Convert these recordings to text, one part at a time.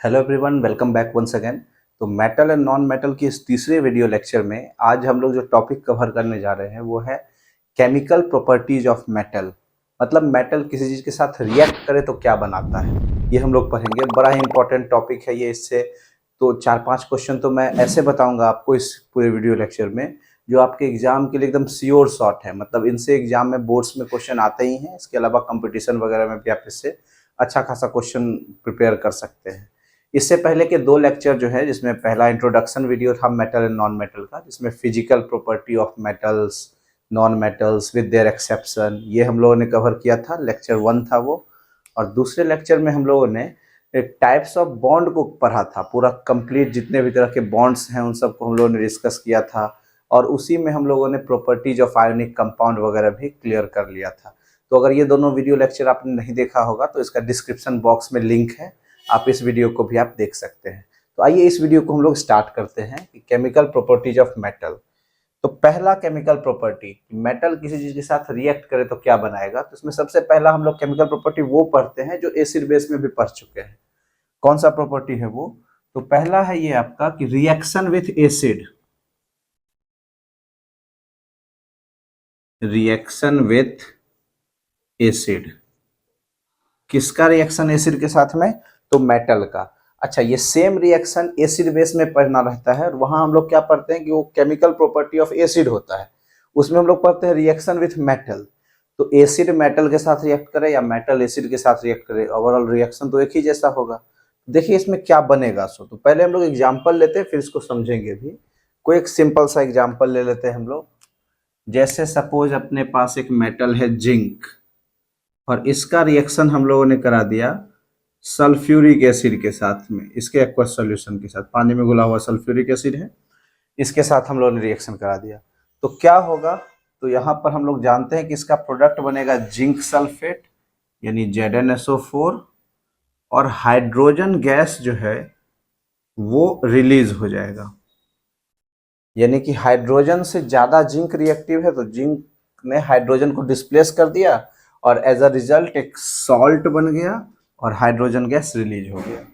Hello everyone, welcome back once अगेन। तो metal and non metal की इस तीसरे वीडियो लेक्चर में आज हम लोग जो टॉपिक कवर करने जा रहे हैं वो है केमिकल प्रॉपर्टीज ऑफ मेटल। मतलब मेटल किसी चीज़ के साथ रिएक्ट करे तो क्या बनाता है, ये हम लोग पढ़ेंगे। बड़ा ही इंपॉर्टेंट टॉपिक है ये। इससे तो 4-5 क्वेश्चन तो मैं ऐसे बताऊंगा आपको इस पूरे वीडियो लेक्चर में जो आपके एग्जाम के लिए एकदम श्योर शॉट है। मतलब इनसे एग्जाम में बोर्ड्स में क्वेश्चन आते ही हैं। इसके अलावा कंपटीशन वगैरह में भी आप इससे अच्छा खासा क्वेश्चन प्रिपेयर कर सकते हैं। इससे पहले के 2 लेक्चर जो है, जिसमें पहला इंट्रोडक्शन वीडियो था मेटल एंड नॉन मेटल का, जिसमें physical property of metals, non metals with their exception, ये हम लोगों ने कवर किया था। लेक्चर 1 था वो। और दूसरे लेक्चर में हम लोगों ने टाइप्स ऑफ बॉन्ड को पढ़ा था। पूरा कंप्लीट जितने भी तरह के बॉन्ड्स हैं उन सबको हम लोगों ने डिस्कस किया था। और उसी में हम लोगों ने प्रॉपर्टीज ऑफ आयोनिक कंपाउंड वगैरह भी क्लियर कर लिया था। तो अगर ये दोनों वीडियो लेक्चर आपने नहीं देखा होगा तो इसका डिस्क्रिप्शन बॉक्स में लिंक है, आप इस वीडियो को भी आप देख सकते हैं। तो आइए इस वीडियो को हम लोग स्टार्ट करते हैं कि केमिकल प्रॉपर्टीज ऑफ मेटल। तो पहला केमिकल प्रॉपर्टी, मेटल किसी चीज के साथ रिएक्ट करे तो क्या बनाएगा। तो इसमें सबसे पहला हम लोग केमिकल प्रॉपर्टी वो पढ़ते हैं जो एसिड बेस में भी पढ़ चुके हैं। कौन सा प्रॉपर्टी है वो? तो पहला है ये आपका कि reaction with acid, reaction with acid. किसका रिएक्शन एसिड के साथ में? तो मेटल का। अच्छा, ये सेम रिएक्शन एसिड बेस में पढ़ना रहता है और वहां हम लोग क्या पढ़ते हैं कि वो केमिकल प्रॉपर्टी ऑफ एसिड होता है, उसमें हम लोग पढ़ते हैं रिएक्शन विथ मेटल। तो एसिड मेटल के साथ रिएक्ट करे या मेटल एसिड के साथ रिएक्ट करे, ओवरऑल रिएक्शन तो एक ही जैसा होगा। देखिए इसमें क्या बनेगा। सो तो पहले हम लोग एग्जाम्पल लेते हैं, फिर इसको समझेंगे भी। कोई एक सिंपल सा एग्जाम्पल ले लेते हैं हम लोग। जैसे सपोज अपने पास एक मेटल है जिंक, और इसका रिएक्शन हम लोगों ने करा दिया सल्फ्यूरिक एसिड के साथ में। इसके एक्वस सॉल्यूशन के साथ, पानी में घुला हुआ सल्फ्यूरिक एसिड है, इसके साथ हम लोगों ने रिएक्शन करा दिया। तो क्या होगा? तो यहाँ पर हम लोग जानते हैं कि इसका प्रोडक्ट बनेगा जिंक सल्फेट यानी ZnSO4, और हाइड्रोजन गैस जो है वो रिलीज हो जाएगा। यानी कि हाइड्रोजन से ज्यादा जिंक रिएक्टिव है तो जिंक ने हाइड्रोजन को डिस्प्लेस कर दिया और एज अ रिजल्ट एक सॉल्ट बन गया और हाइड्रोजन गैस रिलीज हो गया।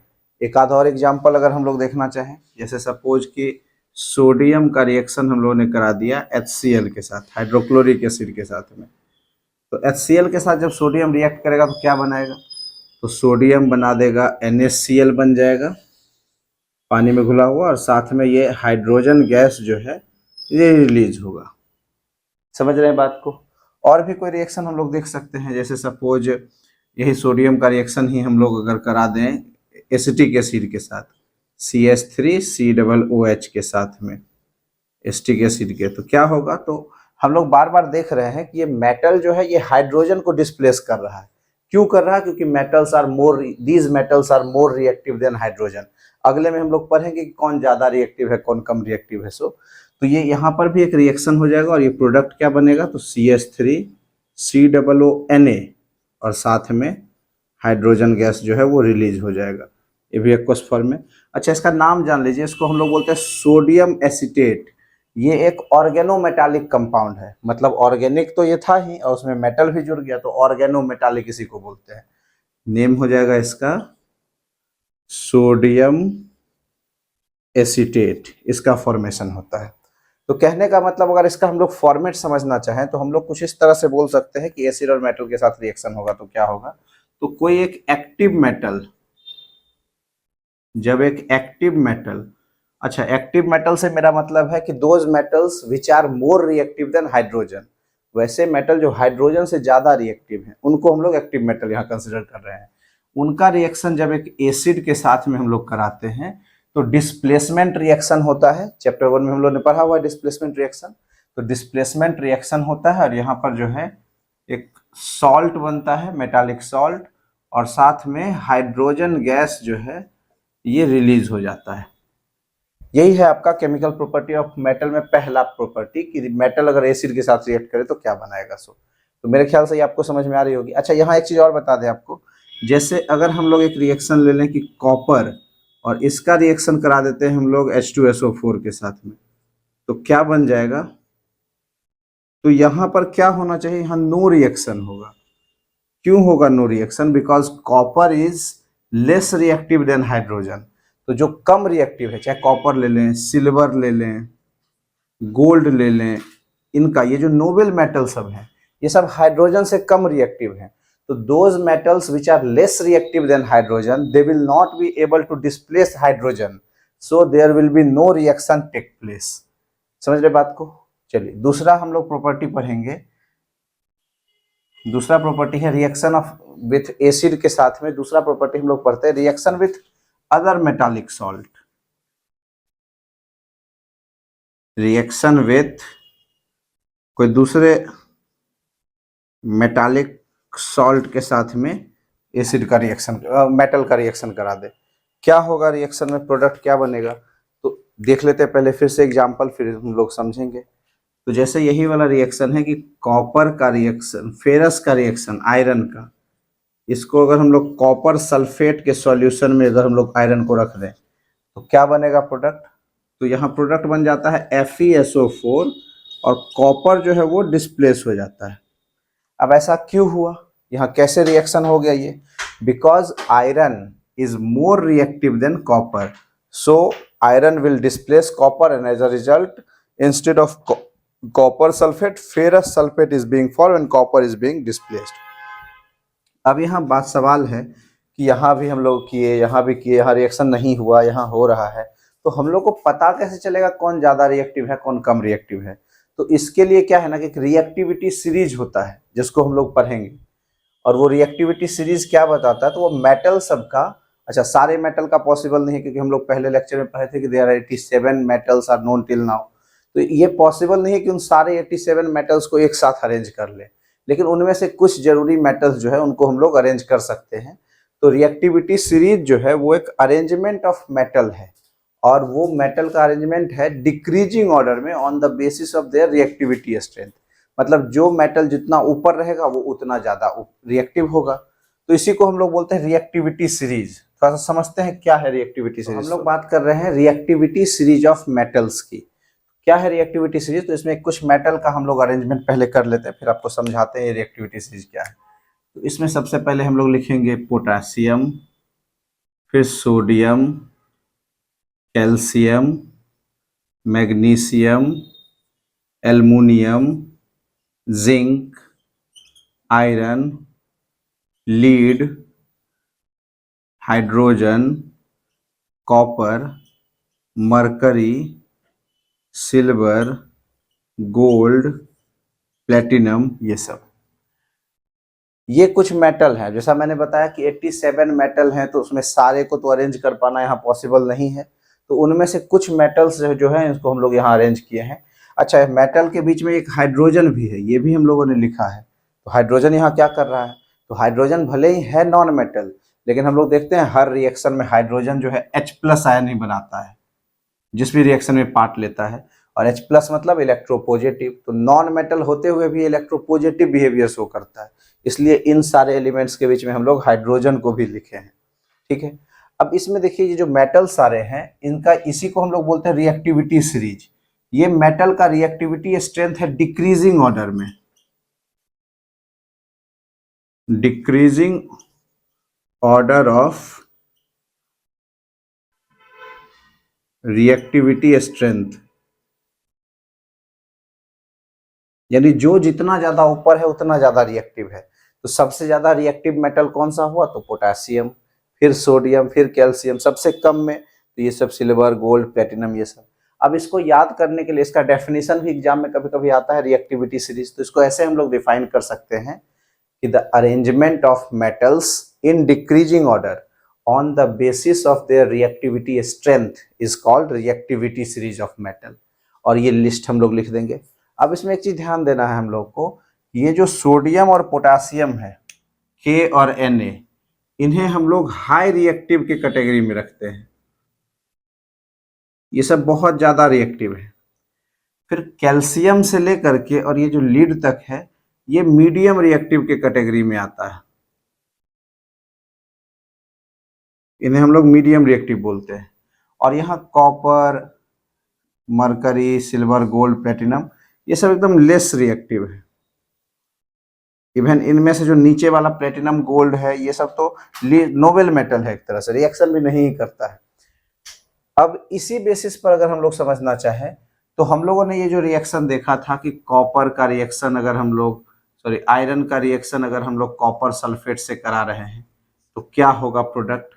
एक आध और एग्जांपल अगर हम लोग देखना चाहें, जैसे सपोज कि सोडियम का रिएक्शन हम लोगों ने करा दिया HCl के साथ, हाइड्रोक्लोरिक एसिड के साथ में। तो HCl के साथ जब सोडियम रिएक्ट करेगा तो क्या बनाएगा? तो सोडियम बना देगा NaCl बन जाएगा, पानी में घुला हुआ, और साथ में ये हाइड्रोजन गैस जो है ये रिलीज होगा। समझ रहे हैं बात को? और भी कोई रिएक्शन हम लोग देख सकते हैं, जैसे सपोज यही सोडियम का रिएक्शन ही हम लोग अगर करा दें एसिटिक एसिड के साथ, CH3COOH के साथ में एसिटिक एसिड के, तो क्या होगा? तो हम लोग बार बार देख रहे हैं कि ये मेटल जो है ये हाइड्रोजन को डिस्प्लेस कर रहा है। क्यों कर रहा है? क्योंकि these metals are more reactive than hydrogen. अगले में हम लोग पढ़ेंगे कि कौन ज्यादा रिएक्टिव है, कौन कम रिएक्टिव है। सो तो ये यहाँ पर भी एक रिएक्शन हो जाएगा और ये प्रोडक्ट क्या बनेगा? तो CH3COONA, और साथ में हाइड्रोजन गैस जो है वो रिलीज हो जाएगा। ये भी एक्वस फॉर्म में। अच्छा, इसका नाम जान लीजिए, इसको हम लोग बोलते हैं सोडियम एसीटेट। ये एक ऑर्गेनोमेटालिक कंपाउंड है। मतलब ऑर्गेनिक तो ये था ही और उसमें मेटल भी जुड़ गया, तो ऑर्गेनोमेटालिक इसी को बोलते हैं। नेम हो जाएगा इसका सोडियम एसीटेट, इसका फॉर्मेशन होता है। तो कहने का मतलब अगर इसका हम लोग फॉर्मेट समझना चाहें तो हम लोग कुछ इस तरह से बोल सकते हैं कि एसिड और मेटल के साथ रिएक्शन होगा तो क्या होगा। तो कोई एक एक्टिव मेटल, जब एक एक्टिव मेटल, अच्छा एक्टिव मेटल से मेरा मतलब है कि those metals which are more reactive than hydrogen. वैसे मेटल जो हाइड्रोजन से ज्यादा रिएक्टिव हैं उनको हम लोग एक्टिव मेटल यहाँ कंसिडर कर रहे हैं। उनका रिएक्शन जब एक एसिड के साथ में हम लोग कराते हैं तो डिस्प्लेसमेंट रिएक्शन होता है। चैप्टर 1 में हम लोग ने पढ़ा हुआ है डिस्प्लेसमेंट रिएक्शन। तो डिस्प्लेसमेंट रिएक्शन होता है और यहाँ पर जो है एक सॉल्ट बनता है, मेटालिक सॉल्ट, और साथ में हाइड्रोजन गैस जो है ये रिलीज हो जाता है। यही है आपका केमिकल प्रॉपर्टी ऑफ मेटल में पहला प्रॉपर्टी कि मेटल अगर एसिड के साथ रिएक्ट करे तो क्या बनाएगा। सो तो मेरे ख्याल से ये आपको समझ में आ रही होगी। अच्छा, यहाँ एक चीज और बता दें आपको, जैसे अगर हम लोग एक रिएक्शन ले लें कि कॉपर, और इसका रिएक्शन करा देते हैं हम लोग H2SO4 के साथ में, तो क्या बन जाएगा? तो यहाँ पर क्या होना चाहिए? यहाँ नो रिएक्शन होगा। क्यों होगा no reaction? Because copper is less reactive than hydrogen. तो जो कम रिएक्टिव है, चाहे कॉपर ले लें, सिल्वर ले लें, गोल्ड ले लें, इनका ये जो नोबल मेटल सब हैं, ये सब हाइड्रोजन से कम रिएक्टिव हैं। तो those metals which are less reactive than hydrogen, they will not be able to displace hydrogen, so there will be no reaction take place. समझ रहे बात को? चलिए दूसरा हम लोग प्रॉपर्टी पढ़ेंगे। दूसरा प्रॉपर्टी है रिएक्शन ऑफ विथ एसिड के साथ में दूसरा प्रॉपर्टी हम लोग पढ़ते हैं reaction with other metallic salt. Reaction with कोई दूसरे मेटालिक सॉल्ट के साथ में एसिड का रिएक्शन, मेटल का रिएक्शन करा दे, क्या होगा रिएक्शन में, प्रोडक्ट क्या बनेगा? तो देख लेते हैं पहले फिर से एग्जांपल, फिर हम लोग समझेंगे। तो जैसे यही वाला रिएक्शन है कि कॉपर का रिएक्शन, फेरस का रिएक्शन आयरन का, इसको अगर हम लोग कॉपर सल्फेट के सॉल्यूशन में अगर हम लोग आयरन को रख दें तो क्या बनेगा प्रोडक्ट? तो यहाँ प्रोडक्ट बन जाता है FeSO4 और कॉपर जो है वो डिस्प्लेस हो जाता है। अब ऐसा क्यों हुआ, यहाँ कैसे रिएक्शन हो गया ये? Because iron is more reactive than copper, so iron will displace copper and as a result instead of copper sulphate ferrous sulphate is being formed and copper is being displaced. अब यहाँ बात सवाल है कि यहाँ भी हम लोग किए, यहाँ भी किए, यहाँ रिएक्शन नहीं हुआ, यहाँ हो रहा है, तो हम लोग को पता कैसे चलेगा कौन ज़्यादा रिएक्टिव है कौन कम रिएक्टिव है? तो इसके लिए क्या है ना कि रिएक्टिविटी सीरीज होता है जिसको हम लोग पढ़ेंगे, और वो रिएक्टिविटी सीरीज क्या बताता है? तो वो मेटल सबका, अच्छा सारे मेटल का पॉसिबल नहीं है क्योंकि हम लोग पहले लेक्चर में पढ़े थे कि there are 87 metals are known till now, तो ये पॉसिबल नहीं है कि उन सारे 87 मेटल्स को एक साथ अरेंज कर ले, लेकिन उनमें से कुछ जरूरी मेटल्स जो है उनको हम लोग अरेंज कर सकते हैं। तो रिएक्टिविटी सीरीज जो है वो एक अरेंजमेंट ऑफ मेटल है, और वो मेटल का अरेंजमेंट है डिक्रीजिंग ऑर्डर में on the basis of their reactivity strength, मतलब जो मेटल जितना ऊपर रहेगा वो उतना ज्यादा रिएक्टिव होगा। तो इसी को हम लोग बोलते हैं रिएक्टिविटी सीरीज। थोड़ा सा समझते हैं क्या है रिएक्टिविटी सीरीज। हम लोग बात कर रहे हैं रिएक्टिविटी सीरीज ऑफ मेटल्स की। क्या है रिएक्टिविटी सीरीज? तो इसमें कुछ मेटल का हम लोग अरेंजमेंट पहले कर लेते हैं, फिर आपको समझाते हैं रिएक्टिविटी सीरीज क्या है। तो इसमें सबसे पहले हम लोग लिखेंगे पोटासियम, फिर sodium, calcium, magnesium, aluminium, zinc, iron, lead, hydrogen, copper, mercury, silver, gold, platinum, ये सब, ये कुछ मेटल है। जैसा मैंने बताया कि 87 मेटल हैं, तो उसमें सारे को तो अरेंज कर पाना यहाँ पॉसिबल नहीं है, तो उनमें से कुछ मेटल्स जो है इसको हम लोग यहाँ अरेंज किए हैं। अच्छा, मेटल के बीच में एक हाइड्रोजन भी है, ये भी हम लोगों ने लिखा है। तो हाइड्रोजन यहाँ क्या कर रहा है? तो हाइड्रोजन भले ही है नॉन मेटल, लेकिन हम लोग देखते हैं हर रिएक्शन में हाइड्रोजन जो है H+ आयन ही बनाता है जिस भी रिएक्शन में पार्ट लेता है, और H+ मतलब इलेक्ट्रोपॉजिटिव, तो नॉन मेटल होते हुए भी इलेक्ट्रोपॉजिटिव बिहेवियर शो करता है, इसलिए इन सारे एलिमेंट्स के बीच में हम लोग हाइड्रोजन को भी लिखे हैं। ठीक है, अब इसमें देखिए ये जो मेटल सारे हैं इनका, इसी को हम लोग बोलते हैं रिएक्टिविटी सीरीज। ये मेटल का रिएक्टिविटी स्ट्रेंथ है डिक्रीजिंग ऑर्डर में, decreasing order of reactivity strength, यानी जो जितना ज्यादा ऊपर है उतना ज्यादा रिएक्टिव है। तो सबसे ज्यादा रिएक्टिव मेटल कौन सा हुआ? तो पोटेशियम, फिर सोडियम, फिर कैल्शियम, सबसे कम में तो ये सब सिल्वर, गोल्ड, प्लेटिनम, ये सब। अब इसको याद करने के लिए इसका डेफिनेशन भी एग्जाम में कभी कभी आता है रिएक्टिविटी सीरीज, तो इसको ऐसे हम लोग डिफाइन कर सकते हैं कि the arrangement of metals in decreasing order on the basis of their reactivity strength is called reactivity series of metal, और ये लिस्ट हम लोग लिख देंगे। अब इसमें एक चीज ध्यान देना है हम लोग को, ये जो सोडियम और पोटासियम है, K और Na, इन्हें हम लोग हाई रिएक्टिव के कैटेगरी में रखते हैं, ये सब बहुत ज्यादा रिएक्टिव है। फिर कैल्शियम से लेकर के और ये जो लीड तक है, ये मीडियम रिएक्टिव के कैटेगरी में आता है, इन्हें हम लोग मीडियम रिएक्टिव बोलते हैं। और यहाँ copper, mercury, silver, gold, platinum, ये सब एकदम लेस रिएक्टिव है, इवन इनमें से जो नीचे वाला प्लेटिनम गोल्ड है ये सब तो नोबेल मेटल है, एक तरह से रिएक्शन भी नहीं करता है। अब इसी बेसिस पर अगर हम लोग समझना चाहें तो हम लोगों ने ये जो रिएक्शन देखा था कि कॉपर का रिएक्शन अगर हम लोग आयरन का रिएक्शन अगर हम लोग कॉपर सल्फेट से करा रहे हैं तो क्या होगा प्रोडक्ट।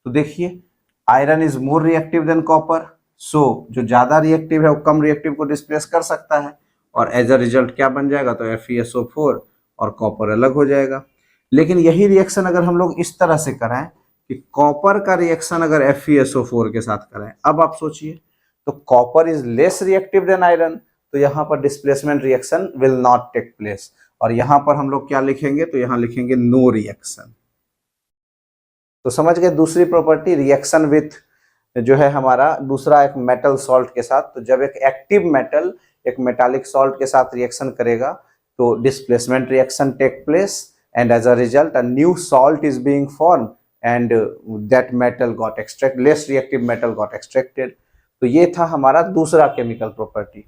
तो देखिए iron is more reactive than copper, so जो ज्यादा रिएक्टिव है वो कम रिएक्टिव को डिस्प्लेस कर सकता है और एज अ रिजल्ट क्या बन जाएगा, तो FeSO4 और कॉपर अलग हो जाएगा। लेकिन यही रिएक्शन अगर हम लोग इस तरह से कराएं कि कॉपर का रिएक्शन अगर FeSO4 के साथ कराएं, अब आप सोचिए तो copper is less reactive than iron, तो यहाँ पर displacement reaction will not take place, और यहाँ पर हम लोग क्या लिखेंगे, तो यहाँ लिखेंगे नो रिएक्शन। तो समझ गए दूसरी प्रॉपर्टी रिएक्शन विथ जो है हमारा दूसरा एक मेटल सॉल्ट के साथ। तो जब एक एक्टिव मेटल एक मेटालिक सॉल्ट के साथ रिएक्शन करेगा तो displacement reaction take place and as a result a new salt is being form and that metal got extract less reactive metal got extracted. तो ये था हमारा दूसरा केमिकल प्रॉपर्टी।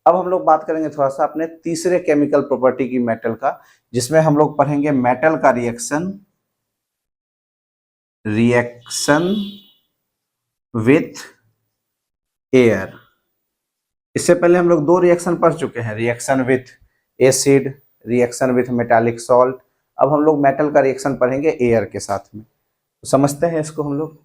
अब हम लोग बात करेंगे थोड़ा सा अपने तीसरे केमिकल प्रॉपर्टी की मेटल का, जिसमें हम लोग पढ़ेंगे मेटल का रिएक्शन विथ एयर। इससे पहले हम लोग दो रिएक्शन पढ़ चुके हैं, reaction with acid, reaction with metallic salt. अब हम लोग मेटल का रिएक्शन पढ़ेंगे एयर के साथ में। तो समझते हैं इसको हम लोग।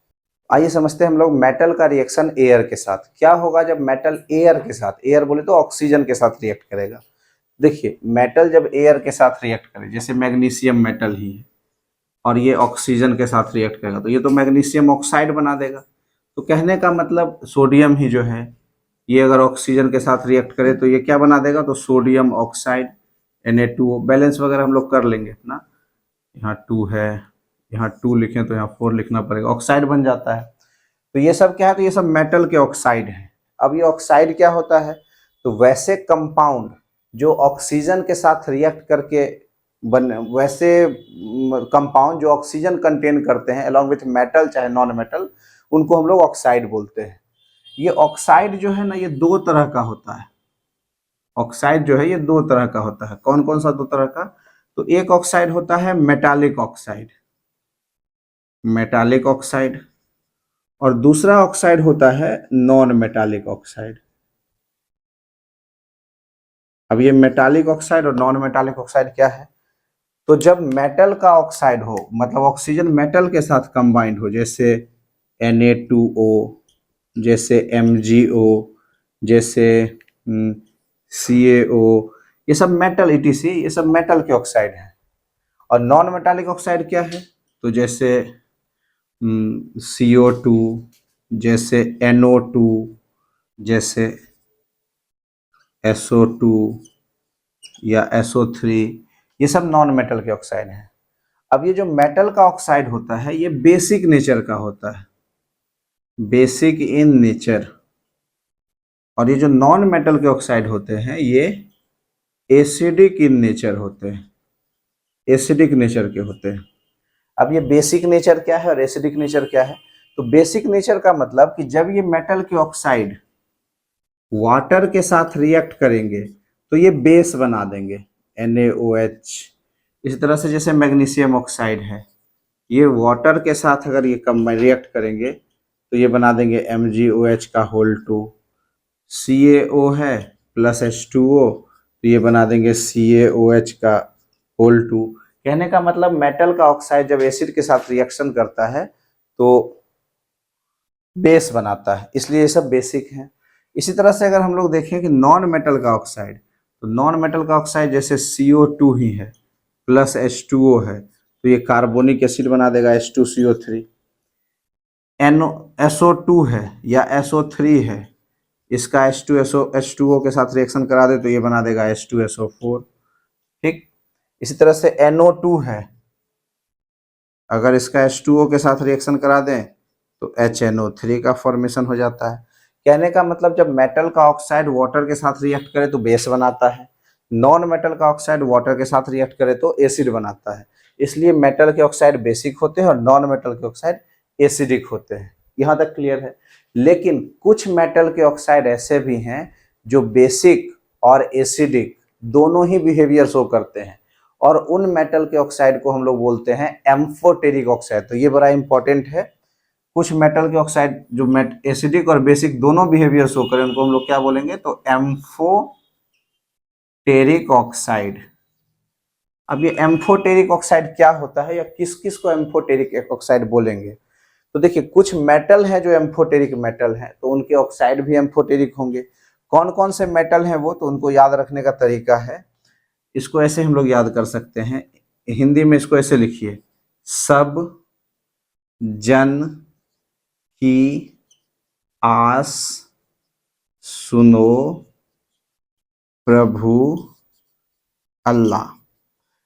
आइए समझते हैं हम लोग मेटल का रिएक्शन एयर के साथ। क्या होगा जब मेटल एयर के साथ, एयर बोले तो ऑक्सीजन के साथ रिएक्ट करेगा। देखिए मेटल जब एयर के साथ रिएक्ट करे, जैसे मैग्नीशियम मेटल ही है और ये ऑक्सीजन के साथ रिएक्ट करेगा तो ये तो मैग्नीशियम ऑक्साइड बना देगा। तो कहने का मतलब सोडियम ही जो है ये अगर ऑक्सीजन के साथ रिएक्ट करे तो ये क्या बना देगा, तो सोडियम ऑक्साइड Na2O। बैलेंस वगैरह हम लोग कर लेंगे ना, यहाँ 2 है, यहाँ 2 लिखें तो यहाँ 4 लिखना पड़ेगा, ऑक्साइड बन जाता है। तो ये सब क्या है, तो ये सब मेटल के ऑक्साइड है। अब ये ऑक्साइड क्या होता है, तो वैसे कंपाउंड जो ऑक्सीजन के साथ रिएक्ट करके वैसे कंपाउंड जो ऑक्सीजन कंटेन करते हैं अलॉन्ग विथ मेटल चाहे नॉन मेटल, उनको हम लोग ऑक्साइड बोलते हैं। ये ऑक्साइड जो है ना ये दो तरह का होता है। ऑक्साइड जो है ये दो तरह का होता है। कौन कौन सा दो तरह का, तो एक ऑक्साइड होता है मेटालिक ऑक्साइड, मेटालिक ऑक्साइड, और दूसरा ऑक्साइड होता है नॉन मेटालिक ऑक्साइड। अब ये मेटालिक ऑक्साइड और नॉन मेटालिक ऑक्साइड क्या है, तो जब मेटल का ऑक्साइड हो मतलब ऑक्सीजन मेटल के साथ कंबाइंड हो, जैसे Na2O, जैसे MgO, जैसे CaO, ये सब मेटल ETC, ये सब मेटल के ऑक्साइड हैं। और नॉन मेटालिक ऑक्साइड क्या है, तो जैसे CO2, जैसे NO2, जैसे SO2 या SO3, ये सब नॉन मेटल के ऑक्साइड हैं। अब ये जो मेटल का ऑक्साइड होता है ये बेसिक नेचर का होता है, बेसिक इन नेचर, और ये जो नॉन मेटल के ऑक्साइड होते हैं ये एसिडिक इन नेचर होते हैं, एसिडिक नेचर के होते हैं। अब ये बेसिक नेचर क्या है और एसिडिक नेचर क्या है, तो बेसिक नेचर का मतलब कि जब ये मेटल के ऑक्साइड वाटर के साथ रिएक्ट करेंगे तो ये बेस बना देंगे NaOH। इसी तरह से जैसे मैग्नीशियम ऑक्साइड है, ये वाटर के साथ अगर ये कंबाइन रिएक्ट करेंगे तो ये बना देंगे MgOH का होल 2। CaO है प्लस H2O, तो ये बना देंगे CaOH का होल 2। कहने का मतलब मेटल का ऑक्साइड जब एसिड के साथ रिएक्शन करता है तो बेस बनाता है, इसलिए ये सब बेसिक हैं। इसी तरह से अगर हम लोग देखें कि नॉन मेटल का ऑक्साइड, तो नॉन मेटल का ऑक्साइड जैसे CO2 ही है प्लस H2O है तो ये कार्बोनिक एसिड बना देगा H2CO3। SO2 है या SO3 है, इसका H2O के साथ रिएक्शन करा दे तो ये बना देगा H2SO4। ठीक, इसी तरह से NO2 है, अगर इसका H2O के साथ रिएक्शन करा दें तो HNO3 का फॉर्मेशन हो जाता है। कहने का मतलब जब मेटल का ऑक्साइड वाटर के साथ रिएक्ट करे तो बेस बनाता है, नॉन मेटल का ऑक्साइड वाटर के साथ रिएक्ट करे तो एसिड बनाता है। इसलिए मेटल के ऑक्साइड बेसिक होते हैं और नॉन मेटल के ऑक्साइड एसिडिक होते हैं। यहाँ तक क्लियर है। लेकिन कुछ मेटल के ऑक्साइड ऐसे भी हैं जो बेसिक और एसिडिक दोनों ही बिहेवियर शो करते हैं, और उन मेटल के ऑक्साइड को हम लोग बोलते हैं एम्फोटेरिक ऑक्साइड। तो ये बड़ा इंपॉर्टेंट है। कुछ मेटल के ऑक्साइड जो एसिडिक और बेसिक दोनों बिहेवियर शो करें उनको हम लोग क्या बोलेंगे, तो एम्फोटेरिक ऑक्साइड। अब ये एम्फोटेरिक ऑक्साइड क्या होता है या किस किस को एम्फोटेरिक ऑक्साइड बोलेंगे, तो देखिए कुछ मेटल है जो एम्फोटेरिक मेटल है तो उनके ऑक्साइड भी एम्फोटेरिक होंगे। कौन कौन से मेटल हैं वो, तो उनको याद रखने का तरीका है, इसको ऐसे हम लोग याद कर सकते हैं, हिंदी में इसको ऐसे लिखिए, सब जन की आस सुनो प्रभु अल्लाह।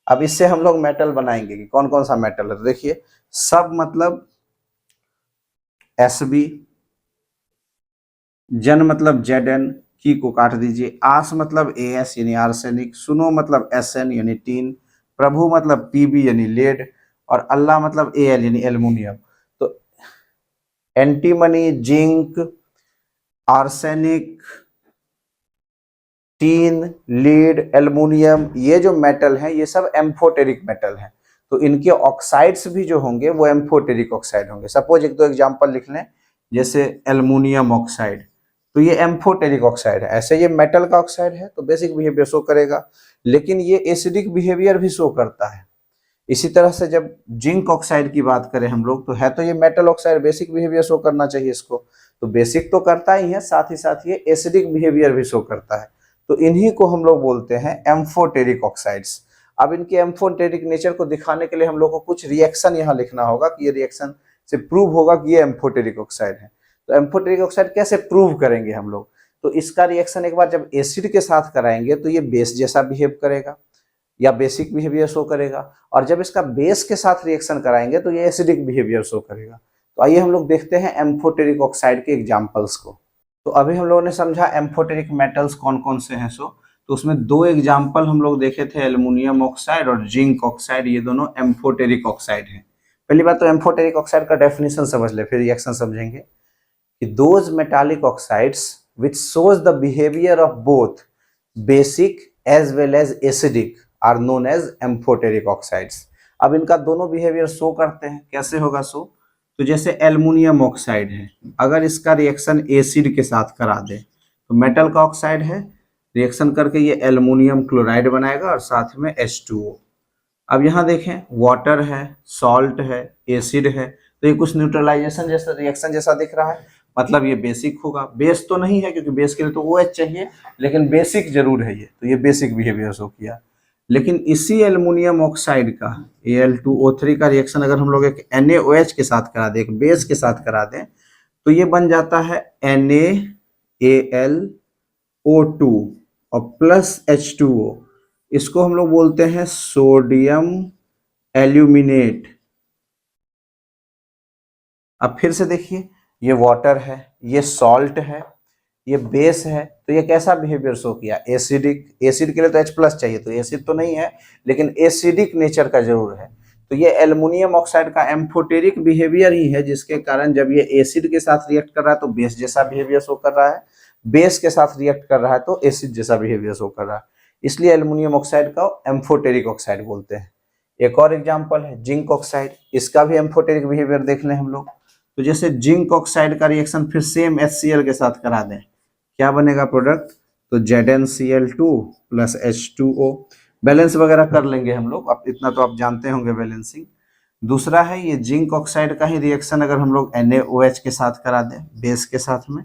अब इससे हम लोग मेटल बनाएंगे कि कौन कौन सा मेटल है। तो देखिए सब मतलब Sb, जन मतलब Zn, की को काट दीजिए, आस मतलब As यानी आर्सेनिक, सुनो मतलब Sn यानी टीन, प्रभु मतलब Pb यानी लेड, और अल्लाह मतलब Al यानी एल्युमिनियम। तो antimony, zinc, arsenic, tin, lead, aluminium, ये जो मेटल हैं ये सब एम्फोटेरिक मेटल हैं। तो इनके ऑक्साइड्स भी जो होंगे वो एम्फोटेरिक ऑक्साइड होंगे। सपोज एक दो एग्जांपल लिख लें, जैसे एल्युमिनियम ऑक्साइड, तो ये एम्फोटेरिक ऑक्साइड है। ऐसे ये मेटल का ऑक्साइड है तो बेसिक बिहेवियर शो करेगा, लेकिन ये एसिडिक बिहेवियर भी शो करता है। इसी तरह से जब जिंक ऑक्साइड की बात करें हम लोग, तो है तो ये metal oxide, basic behaviour show करना चाहिए इसको, तो बेसिक तो करता ही है, साथ ही साथ ये एसिडिक बिहेवियर भी शो करता है। तो इन्हीं को हम लोग बोलते हैं एम्फोटेरिक ऑक्साइड्स। अब इनके एम्फोटेरिक नेचर को दिखाने के लिए हम लोग को कुछ रिएक्शन यहाँ लिखना होगा कि ये रिएक्शन से प्रूव होगा कि ये एम्फोटेरिक ऑक्साइड है। तो एम्फोटेरिक ऑक्साइड कैसे प्रूव करेंगे हम लोग, तो इसका रिएक्शन एक बार जब एसिड के साथ कराएंगे तो ये बेस जैसा बिहेव करेगा या बेसिक बिहेवियर शो करेगा, और जब इसका बेस के साथ रिएक्शन कराएंगे तो ये एसिडिक बिहेवियर शो करेगा। तो आइए हम लोग देखते हैं एम्फोटेरिक ऑक्साइड के एग्जांपल्स को। तो अभी हम लोगों ने समझा एम्फोटेरिक मेटल्स कौन कौन से हैं। तो उसमें दो एग्जांपल हम लोग देखे थे, एल्युमिनियम ऑक्साइड और जिंक ऑक्साइड, ये दोनों एम्फोटेरिक ऑक्साइड हैं। पहली बात तो एम्फोटेरिक ऑक्साइड का डेफिनेशन समझ ले, फिर रिएक्शन समझेंगे कि those metallic oxides which shows the behavior of both basic as well as acidic are known as amphoteric oxides। अब इनका दोनों बिहेवियर शो करते हैं, कैसे होगा शो, तो जैसे एल्युमिनियम ऑक्साइड है, अगर इसका रिएक्शन एसिड के साथ करा दे तो मेटल का ऑक्साइड है, रिएक्शन करके ये एल्युमिनियम क्लोराइड बनाएगा और साथ में H2O। अब यहाँ देखें वाटर है, सॉल्ट है, एसिड है, तो ये कुछ न्यूट्रलाइजेशन जैसा रिएक्शन जैसा दिख रहा है, मतलब ये बेसिक होगा। बेस तो नहीं है क्योंकि बेस के लिए तो OH चाहिए, लेकिन बेसिक जरूर है ये, तो ये बेसिक बिहेवियर शो किया। लेकिन इसी एल्युमिनियम ऑक्साइड का Al2O3 का रिएक्शन अगर हम लोग एक NaOH के साथ करा दें, एक बेस के साथ करा दें, तो ये बन जाता है NaAlO2 और प्लस H2O। इसको हम लोग बोलते हैं सोडियम एल्यूमिनेट। अब फिर से देखिए, ये वाटर है, ये सॉल्ट है, ये बेस है, तो ये कैसा बिहेवियर शो किया, एसिडिक। एसिड के लिए तो H+ चाहिए, तो एसिड तो नहीं है लेकिन एसिडिक नेचर का जरूर है। तो ये एल्युमिनियम ऑक्साइड का एम्फोटेरिक बिहेवियर ही है, जिसके कारण जब ये एसिड के साथ रिएक्ट कर रहा है तो बेस जैसा बिहेवियर शो कर रहा है, बेस के साथ रिएक्ट कर रहा है तो एसिड जैसा बिहेवियर शो कर रहा है, इसलिए एल्युमिनियम ऑक्साइड का एम्फोटेरिक ऑक्साइड बोलते हैं। एक और एग्जाम्पल है जिंक ऑक्साइड, इसका भी एम्फोटेरिक बिहेवियर देख लें हम लोग। तो जैसे जिंक ऑक्साइड का रिएक्शन फिर सेम HCl के साथ करा दें, क्या बनेगा प्रोडक्ट, तो ZnCl2 प्लस H2O। बैलेंस वगैरह कर लेंगे हम लोग, अब इतना तो आप जानते होंगे बैलेंसिंग। दूसरा है ये जिंक ऑक्साइड का ही रिएक्शन अगर हम लोग NaOH के साथ करा दें बेस के साथ में,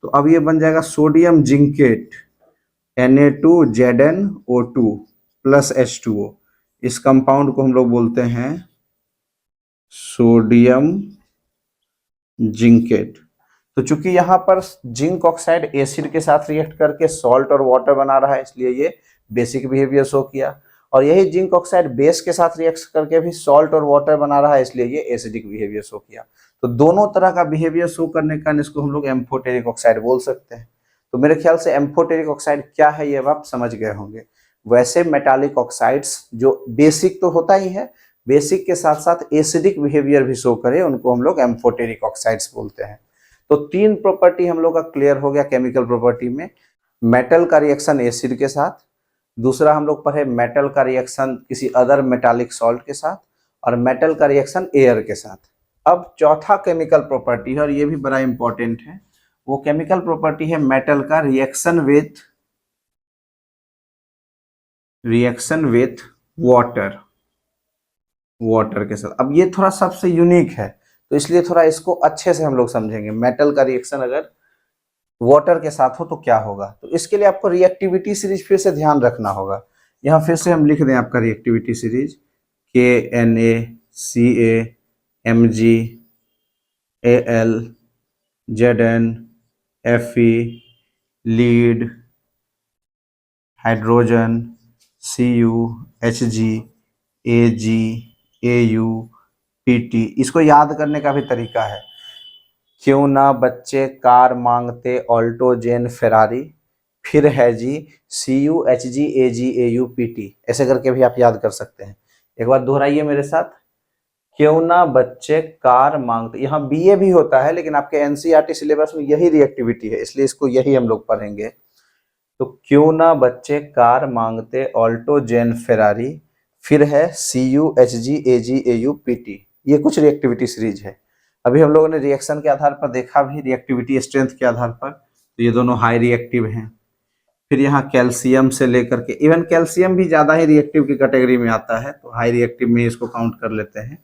तो अब ये बन जाएगा sodium zincate Na2ZnO2 plus H2O। इस कंपाउंड को हम लोग बोलते हैं सोडियम जिंकेट। तो चूंकि यहाँ पर जिंक ऑक्साइड एसिड के साथ रिएक्ट करके सॉल्ट और वाटर बना रहा है, इसलिए ये बेसिक बिहेवियर शो किया, और यही जिंक ऑक्साइड बेस के साथ रिएक्ट करके भी सॉल्ट और वाटर बना रहा है, इसलिए ये एसिडिक बिहेवियर शो किया। तो दोनों तरह का बिहेवियर शो करने का इसको हम लोग एम्फोटेरिक ऑक्साइड बोल सकते हैं। तो मेरे ख्याल से एम्फोटेरिक ऑक्साइड क्या है ये अब आप समझ गए होंगे। वैसे मेटालिक ऑक्साइड्स जो बेसिक तो होता ही है, बेसिक के साथ साथ एसिडिक बिहेवियर भी शो करे, उनको हम लोग एम्फोटेरिक ऑक्साइड्स बोलते हैं। तो तीन प्रॉपर्टी हम लोग का क्लियर हो गया केमिकल प्रॉपर्टी में, मेटल का रिएक्शन एसिड के साथ, दूसरा हम लोग पढ़े मेटल का रिएक्शन किसी अदर मेटालिक सॉल्ट के साथ, और मेटल का रिएक्शन एयर के साथ। अब चौथा केमिकल प्रॉपर्टी है, और ये भी बड़ा इंपॉर्टेंट है, वो केमिकल प्रॉपर्टी है मेटल का रिएक्शन विथ वाटर, वाटर के साथ। अब ये थोड़ा सबसे यूनिक है, तो इसलिए थोड़ा इसको अच्छे से हम लोग समझेंगे। मेटल का रिएक्शन अगर वाटर के साथ हो तो क्या होगा, तो इसके लिए आपको रिएक्टिविटी सीरीज फिर से ध्यान रखना होगा। यहाँ फिर से हम लिख दें आपका reactivity series KNaCl, MgAl, Fe, lead, hydrogen, Cu, Hg, Ag, Au, Pt। इसको याद करने का भी तरीका है, क्यों ना बच्चे कार मांगते ऑल्टो जेन फेरारी, फिर है जी Cu, Hg, Ag, Au, Pt। ऐसे करके भी आप याद कर सकते हैं। एक बार दोहराइए मेरे साथ, क्यों ना बच्चे कार मांगते, यहाँ BA भी होता है लेकिन आपके NCERT सिलेबस में यही रिएक्टिविटी है, इसलिए इसको यही हम लोग पढ़ेंगे। तो क्यों ना बच्चे कार मांगते ऑल्टो जेन फेरारी, फिर है Cu, Hg, Ag, Au, Pt। ये कुछ रिएक्टिविटी सीरीज है। अभी हम लोगों ने रिएक्शन के आधार पर देखा भी, रिएक्टिविटी स्ट्रेंथ के आधार पर, तो ये दोनों हाई रिएक्टिव हैं। फिर यहाँ कैल्शियम से लेकर के, इवन कैल्शियम भी ज़्यादा ही रिएक्टिव की कैटेगरी में आता है, तो हाई रिएक्टिव में इसको काउंट कर लेते हैं।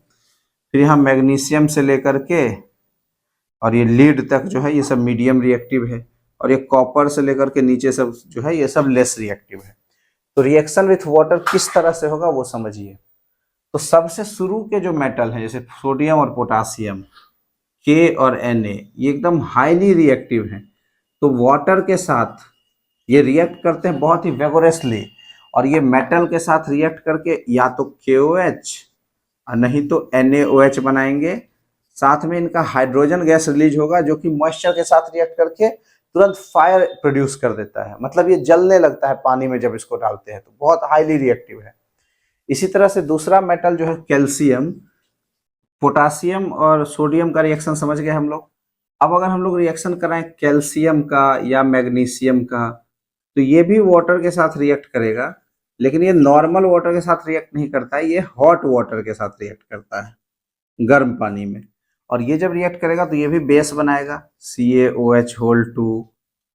फिर यहाँ मैग्नीशियम से लेकर के और ये लीड तक जो है ये सब मीडियम रिएक्टिव है, और ये कॉपर से लेकर के नीचे सब जो है ये सब लेस रिएक्टिव है। तो रिएक्शन विथ वाटर किस तरह से होगा वो समझिए। तो सबसे शुरू के जो मेटल है जैसे सोडियम और पोटासियम, K और Na, ये एकदम हाईली रिएक्टिव हैं, तो वाटर के साथ ये रिएक्ट करते हैं बहुत ही वेगोरसली, और ये मेटल के साथ रिएक्ट करके या तो KOH और नहीं तो NaOH बनाएंगे। साथ में इनका हाइड्रोजन गैस रिलीज होगा जो कि मॉइस्चर के साथ रिएक्ट करके तुरंत फायर प्रोड्यूस कर देता है, मतलब ये जलने लगता है पानी में जब इसको डालते हैं, तो बहुत हाईली रिएक्टिव है। इसी तरह से दूसरा मेटल जो है कैल्शियम, पोटासियम और सोडियम का रिएक्शन समझ गए हम लोग। अब अगर हम लोग रिएक्शन कराएं कैल्शियम का या मैग्नीशियम का, तो ये भी वाटर के साथ रिएक्ट करेगा, लेकिन ये नॉर्मल वाटर के साथ रिएक्ट नहीं करता है, ये हॉट वाटर के साथ रिएक्ट करता है, गर्म पानी में। और ये जब रिएक्ट करेगा तो ये भी बेस बनाएगा CaOH2,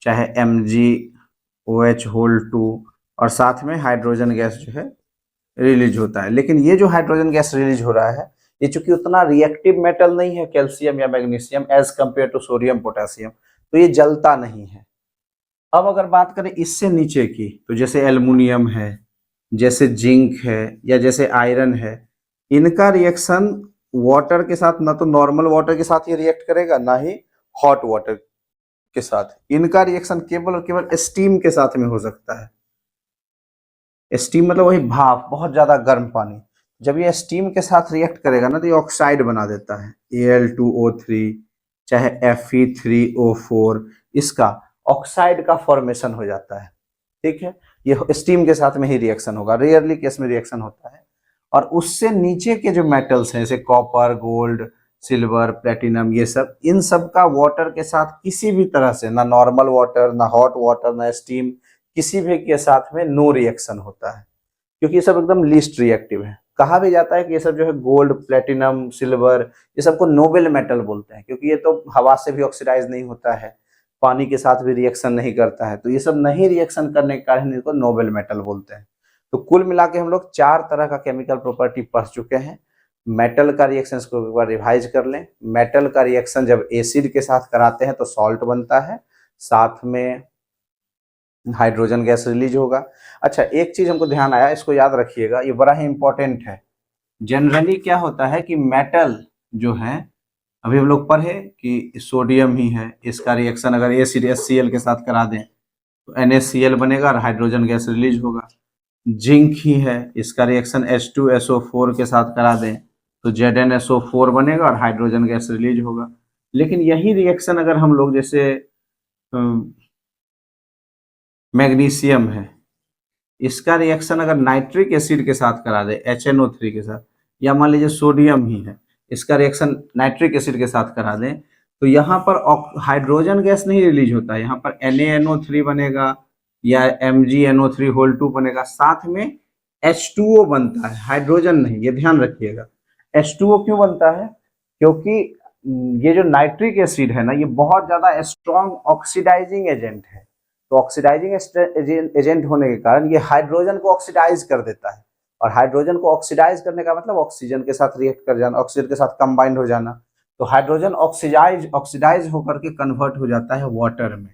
चाहे MgOH2, और साथ में हाइड्रोजन गैस जो है रिलीज होता है। लेकिन ये जो हाइड्रोजन गैस रिलीज हो रहा है, ये चूंकि उतना रिएक्टिव मेटल नहीं है कैल्शियम या magnesium as compare to sodium potassium, तो ये जलता नहीं है। अब अगर बात करें इससे नीचे की, तो जैसे एल्युमिनियम है, जैसे जिंक है, या जैसे आयरन है, इनका रिएक्शन वाटर के साथ ना तो नॉर्मल वाटर के साथ ये रिएक्ट करेगा, ना ही हॉट वाटर के साथ। इनका रिएक्शन केवल और केवल स्टीम के साथ में हो सकता है। स्टीम मतलब वही भाप, बहुत ज्यादा गर्म पानी। जब ये स्टीम के साथ रिएक्ट करेगा ना तो ये ऑक्साइड बना देता है, Al2O3 चाहे Fe3O4, इसका ऑक्साइड का फॉर्मेशन हो जाता है। ठीक है, ये स्टीम के साथ में ही रिएक्शन होगा, रेयरली केस में रिएक्शन होता है। और उससे नीचे के जो मेटल्स हैं जैसे कॉपर, गोल्ड, सिल्वर, प्लेटिनम, ये सब, इन सब का वाटर के साथ किसी भी तरह से, ना नॉर्मल वाटर, ना हॉट वाटर, ना स्टीम, किसी भी के साथ में नो रिएक्शन होता है, क्योंकि ये सब एकदम लीस्ट रिएक्टिव है। कहा भी जाता है कि ये सब जो है गोल्ड, प्लेटिनम, सिल्वर, ये सबको नोबेल मेटल बोलते हैं, क्योंकि ये तो हवा से भी ऑक्सीडाइज नहीं होता है, पानी के साथ भी रिएक्शन नहीं करता है, तो ये सब नहीं रिएक्शन करने के कारण इनको नोबेल मेटल बोलते हैं। तो कुल मिला के हम लोग 4 तरह का केमिकल प्रॉपर्टी पढ़ चुके हैं। मेटल का रिएक्शन को एक बार रिवाइज कर लें। मेटल का रिएक्शन जब एसिड के साथ कराते हैं तो सॉल्ट बनता है, साथ में हाइड्रोजन गैस रिलीज होगा। अच्छा, एक चीज हमको ध्यान आया, इसको याद रखिएगा, ये बड़ा ही इंपॉर्टेंट है। जनरली क्या होता है कि मेटल जो है, अभी हम लोग पढ़े कि सोडियम ही है, इसका रिएक्शन अगर एसिड HCl के साथ करा दें तो NaCl बनेगा और हाइड्रोजन गैस रिलीज होगा। जिंक ही है, इसका रिएक्शन H2SO4 के साथ करा दें तो ZnSO4 बनेगा और हाइड्रोजन गैस रिलीज होगा। लेकिन यही रिएक्शन अगर हम लोग जैसे मैग्नीशियम है, इसका रिएक्शन अगर नाइट्रिक एसिड के साथ करा दे HNO3 के साथ, या मान लीजिए सोडियम ही है, इसका रिएक्शन नाइट्रिक एसिड के साथ करा दें, तो यहाँ पर हाइड्रोजन गैस नहीं रिलीज होता है, यहाँ पर NaNO3 बनेगा, या MgNO3 होल 2 बनेगा, साथ में H2O बनता है, हाइड्रोजन नहीं, ये ध्यान रखिएगा। H2O क्यों बनता है? क्योंकि ये जो नाइट्रिक एसिड है ना, ये बहुत ज्यादा स्ट्रॉन्ग ऑक्सीडाइजिंग एजेंट है। तो ऑक्सीडाइजिंग एजेंट होने के कारण ये हाइड्रोजन को ऑक्सीडाइज कर देता है, और हाइड्रोजन को ऑक्सीडाइज करने का मतलब ऑक्सीजन के साथ रिएक्ट कर जाना, ऑक्सीजन के साथ कंबाइंड हो जाना। तो हाइड्रोजन ऑक्सीडाइज होकर के कन्वर्ट हो जाता है वाटर में।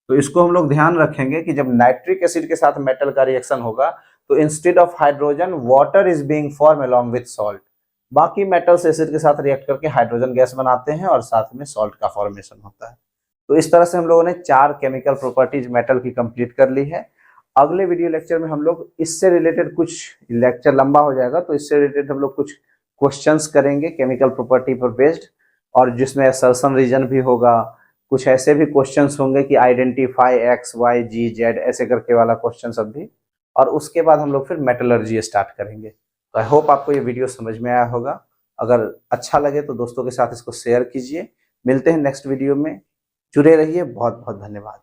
तो इसको हम लोग ध्यान रखेंगे कि जब नाइट्रिक एसिड के साथ मेटल का रिएक्शन होगा तो instead of hydrogen water is being form along with salt. बाकी मेटल्स एसिड के साथ रिएक्ट करके हाइड्रोजन गैस बनाते हैं और साथ में सॉल्ट का फॉर्मेशन होता है। तो इस तरह से हम लोगों ने 4 केमिकल प्रॉपर्टीज मेटल की कंप्लीट कर ली है। अगले वीडियो लेक्चर में हम लोग इससे रिलेटेड, कुछ लेक्चर लंबा हो जाएगा तो इससे रिलेटेड हम लोग कुछ क्वेश्चंस करेंगे केमिकल प्रॉपर्टी पर बेस्ड, और जिसमें असर्शन रीजन भी होगा, कुछ ऐसे भी क्वेश्चंस होंगे कि आइडेंटिफाई एक्स वाई जी जेड ऐसे करके वाला क्वेश्चन सब भी, और उसके बाद हम लोग फिर मेटलर्जी स्टार्ट करेंगे। तो आई होप आपको ये वीडियो समझ में आया होगा। अगर अच्छा लगे तो दोस्तों के साथ इसको शेयर कीजिए। मिलते हैं नेक्स्ट वीडियो में, जुड़े रहिए। बहुत बहुत धन्यवाद।